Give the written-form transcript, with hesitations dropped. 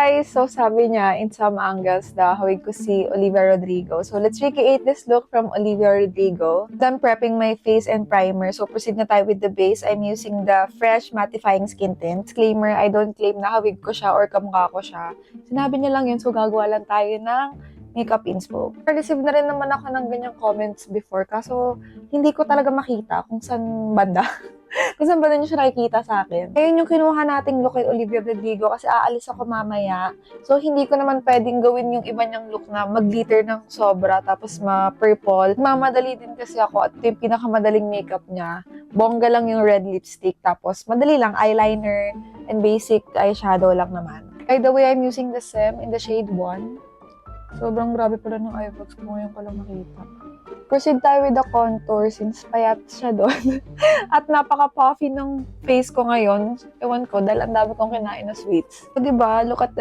guys! So sabi niya, in some angles daw, hawig ko si Olivia Rodrigo. So let's recreate this look from Olivia Rodrigo. Done prepping my face and primer. So proceed na tayo with the base. I'm using the Fresh Mattifying Skin Tint. Disclaimer, I don't claim na hawig ko siya or kamukha ko siya. Sinabi niya lang yun, so gagawa lang tayo ng makeup inspo. Receive na rin naman ako ng ganyang comments before, kaso hindi ko talaga makita kung saan banda. Kung saan ba na siya nakikita sa akin. Ngayon yung kinuha nating look kay Olivia Rodrigo kasi aalis ako mamaya. So, hindi ko naman pwedeng gawin yung iba niyang look na mag-glitter ng sobra tapos ma-purple. Mamadali din kasi ako at yung pinakamadaling makeup niya. Bongga lang yung red lipstick tapos madali lang eyeliner and basic eyeshadow lang naman. By the way, I'm using the SEM in the shade 1. Sobrang grabe pala ng eye bags ko ngayon ko lang nakita. Proceed tayo with the contour since payat siya doon. At napaka-puffy ng face ko ngayon. Ewan ko, dahil ang dami kong kinain na sweets. So, diba, look at the